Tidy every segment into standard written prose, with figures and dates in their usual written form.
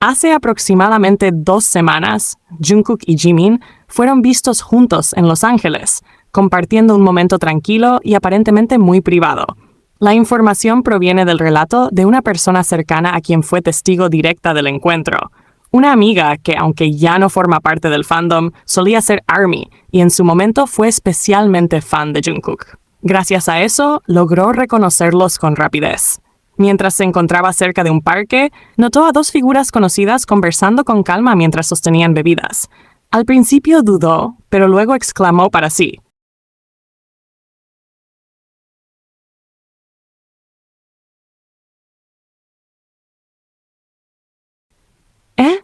Hace aproximadamente 2 semanas, Jungkook y Jimin fueron vistos juntos en Los Ángeles, compartiendo un momento tranquilo y aparentemente muy privado. La información proviene del relato de una persona cercana a quien fue testigo directa del encuentro. Una amiga que, aunque ya no forma parte del fandom, solía ser ARMY y en su momento fue especialmente fan de Jungkook. Gracias a eso, logró reconocerlos con rapidez. Mientras se encontraba cerca de un parque, notó a 2 figuras conocidas conversando con calma mientras sostenían bebidas. Al principio dudó, pero luego exclamó para sí: «¿Eh?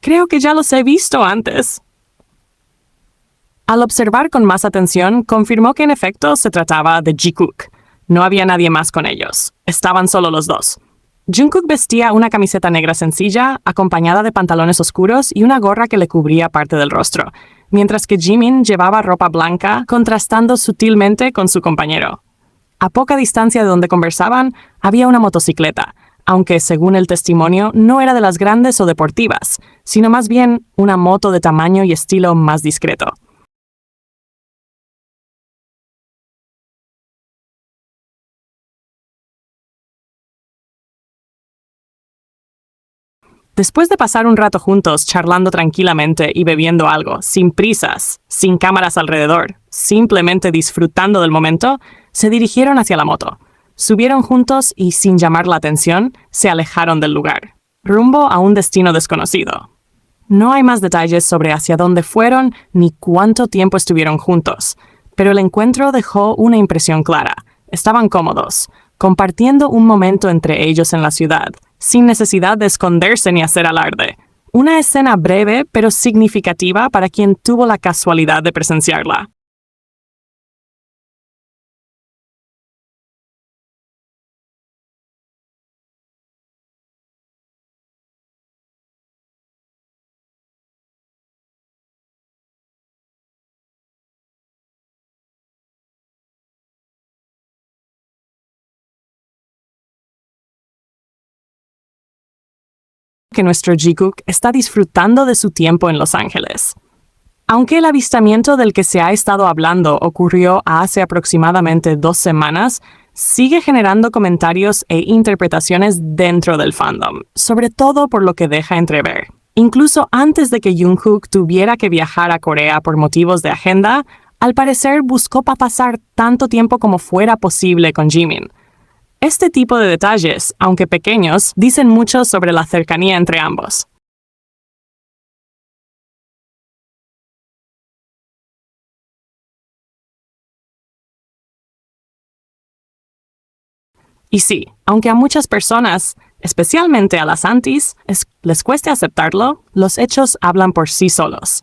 Creo que ya los he visto antes». Al observar con más atención, confirmó que en efecto se trataba de Jikook. No había nadie más con ellos. Estaban solo los dos. Jungkook vestía una camiseta negra sencilla, acompañada de pantalones oscuros y una gorra que le cubría parte del rostro, mientras que Jimin llevaba ropa blanca, contrastando sutilmente con su compañero. A poca distancia de donde conversaban, había una motocicleta, aunque según el testimonio no era de las grandes o deportivas, sino más bien una moto de tamaño y estilo más discreto. Después de pasar un rato juntos charlando tranquilamente y bebiendo algo, sin prisas, sin cámaras alrededor, simplemente disfrutando del momento, se dirigieron hacia la moto. Subieron juntos y, sin llamar la atención, se alejaron del lugar, rumbo a un destino desconocido. No hay más detalles sobre hacia dónde fueron ni cuánto tiempo estuvieron juntos, pero el encuentro dejó una impresión clara. Estaban cómodos, compartiendo un momento entre ellos en la ciudad, sin necesidad de esconderse ni hacer alarde. Una escena breve pero significativa para quien tuvo la casualidad de presenciarla. Que nuestro Jikook está disfrutando de su tiempo en Los Ángeles. Aunque el avistamiento del que se ha estado hablando ocurrió hace aproximadamente 2 semanas, sigue generando comentarios e interpretaciones dentro del fandom, sobre todo por lo que deja entrever. Incluso antes de que Jungkook tuviera que viajar a Corea por motivos de agenda, al parecer buscó pasar tanto tiempo como fuera posible con Jimin. Este tipo de detalles, aunque pequeños, dicen mucho sobre la cercanía entre ambos. Y sí, aunque a muchas personas, especialmente a las antis, les cueste aceptarlo, los hechos hablan por sí solos.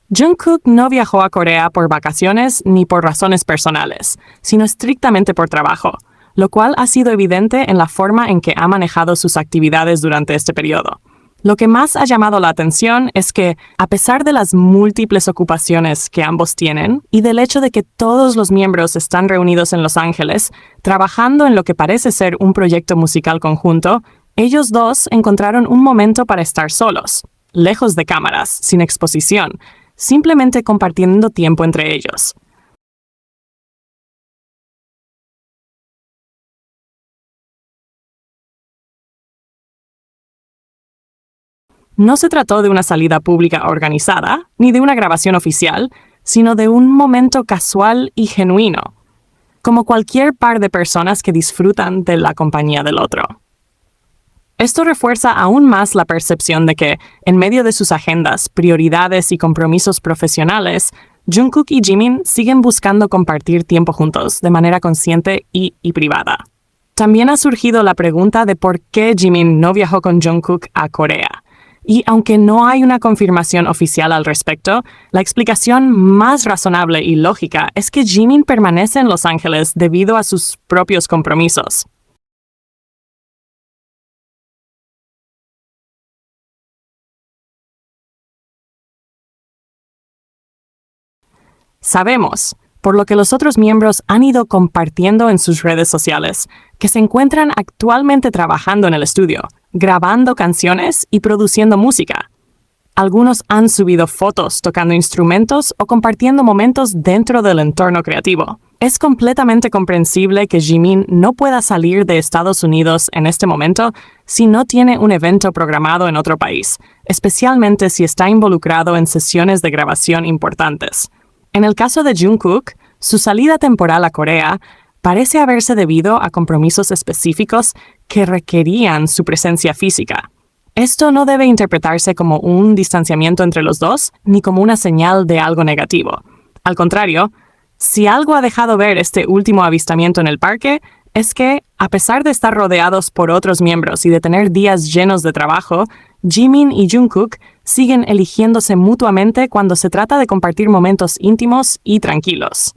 Jungkook no viajó a Corea por vacaciones ni por razones personales, sino estrictamente por trabajo, lo cual ha sido evidente en la forma en que ha manejado sus actividades durante este periodo. Lo que más ha llamado la atención es que, a pesar de las múltiples ocupaciones que ambos tienen y del hecho de que todos los miembros están reunidos en Los Ángeles, trabajando en lo que parece ser un proyecto musical conjunto, ellos dos encontraron un momento para estar solos, lejos de cámaras, sin exposición, simplemente compartiendo tiempo entre ellos. No se trató de una salida pública organizada, ni de una grabación oficial, sino de un momento casual y genuino, como cualquier par de personas que disfrutan de la compañía del otro. Esto refuerza aún más la percepción de que, en medio de sus agendas, prioridades y compromisos profesionales, Jungkook y Jimin siguen buscando compartir tiempo juntos de manera consciente y privada. También ha surgido la pregunta de por qué Jimin no viajó con Jungkook a Corea. Y aunque no hay una confirmación oficial al respecto, la explicación más razonable y lógica es que Jimin permanece en Los Ángeles debido a sus propios compromisos. Sabemos, por lo que los otros miembros han ido compartiendo en sus redes sociales, que se encuentran actualmente trabajando en el estudio, grabando canciones y produciendo música. Algunos han subido fotos tocando instrumentos o compartiendo momentos dentro del entorno creativo. Es completamente comprensible que Jimin no pueda salir de Estados Unidos en este momento si no tiene un evento programado en otro país, especialmente si está involucrado en sesiones de grabación importantes. En el caso de Jungkook, su salida temporal a Corea parece haberse debido a compromisos específicos que requerían su presencia física. Esto no debe interpretarse como un distanciamiento entre los dos, ni como una señal de algo negativo. Al contrario, si algo ha dejado ver este último avistamiento en el parque, es que, a pesar de estar rodeados por otros miembros y de tener días llenos de trabajo, Jimin y Jungkook siguen eligiéndose mutuamente cuando se trata de compartir momentos íntimos y tranquilos.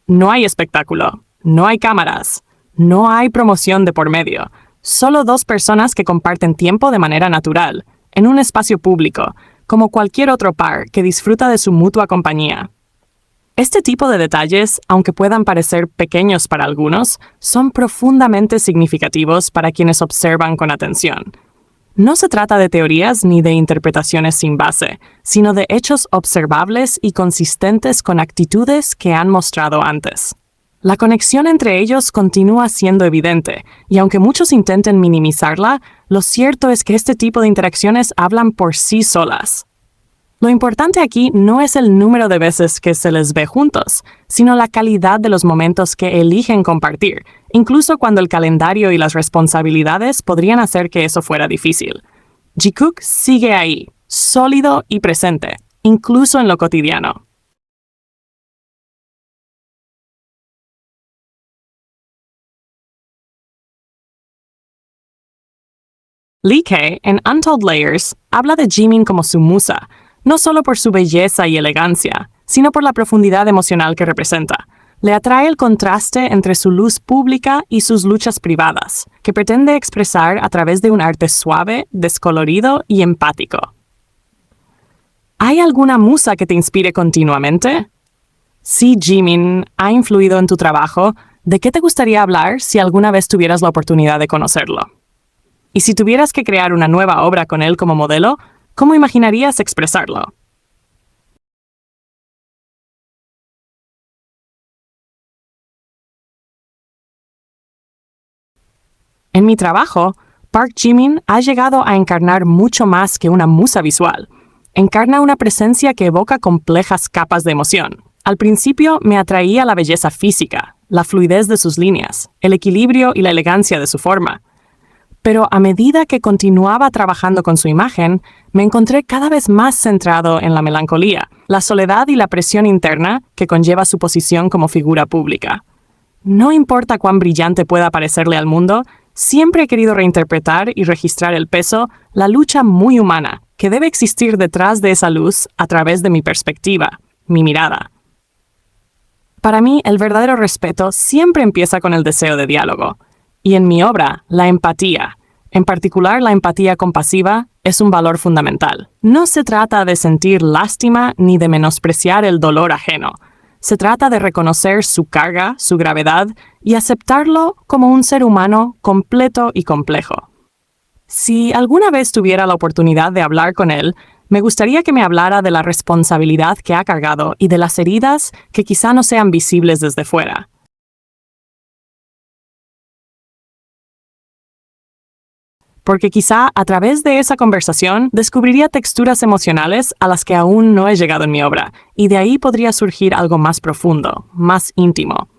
No hay espectáculo, no hay cámaras, no hay promoción de por medio. Solo dos personas que comparten tiempo de manera natural, en un espacio público, como cualquier otro par que disfruta de su mutua compañía. Este tipo de detalles, aunque puedan parecer pequeños para algunos, son profundamente significativos para quienes observan con atención. No se trata de teorías ni de interpretaciones sin base, sino de hechos observables y consistentes con actitudes que han mostrado antes. La conexión entre ellos continúa siendo evidente, y aunque muchos intenten minimizarla, lo cierto es que este tipo de interacciones hablan por sí solas. Lo importante aquí no es el número de veces que se les ve juntos, sino la calidad de los momentos que eligen compartir, incluso cuando el calendario y las responsabilidades podrían hacer que eso fuera difícil. Jikook sigue ahí, sólido y presente, incluso en lo cotidiano. Lee K, en Untold Layers, habla de Jimin como su musa, no solo por su belleza y elegancia, sino por la profundidad emocional que representa. Le atrae el contraste entre su luz pública y sus luchas privadas, que pretende expresar a través de un arte suave, descolorido y empático. ¿Hay alguna musa que te inspire continuamente? Si Jimin ha influido en tu trabajo, ¿de qué te gustaría hablar si alguna vez tuvieras la oportunidad de conocerlo? Y si tuvieras que crear una nueva obra con él como modelo, ¿cómo imaginarías expresarlo? En mi trabajo, Park Jimin ha llegado a encarnar mucho más que una musa visual. Encarna una presencia que evoca complejas capas de emoción. Al principio me atraía la belleza física, la fluidez de sus líneas, el equilibrio y la elegancia de su forma. Pero a medida que continuaba trabajando con su imagen, me encontré cada vez más centrado en la melancolía, la soledad y la presión interna que conlleva su posición como figura pública. No importa cuán brillante pueda parecerle al mundo, siempre he querido reinterpretar y registrar el peso, la lucha muy humana que debe existir detrás de esa luz a través de mi perspectiva, mi mirada. Para mí, el verdadero respeto siempre empieza con el deseo de diálogo. Y en mi obra, la empatía, en particular la empatía compasiva, es un valor fundamental. No se trata de sentir lástima ni de menospreciar el dolor ajeno. Se trata de reconocer su carga, su gravedad, y aceptarlo como un ser humano completo y complejo. Si alguna vez tuviera la oportunidad de hablar con él, me gustaría que me hablara de la responsabilidad que ha cargado y de las heridas que quizá no sean visibles desde fuera. Porque quizá a través de esa conversación descubriría texturas emocionales a las que aún no he llegado en mi obra, y de ahí podría surgir algo más profundo, más íntimo.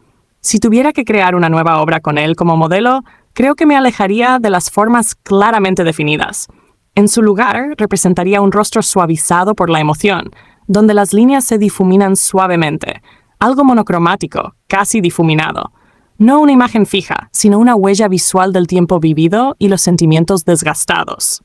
Si tuviera que crear una nueva obra con él como modelo, creo que me alejaría de las formas claramente definidas. En su lugar, representaría un rostro suavizado por la emoción, donde las líneas se difuminan suavemente, algo monocromático, casi difuminado. No una imagen fija, sino una huella visual del tiempo vivido y los sentimientos desgastados.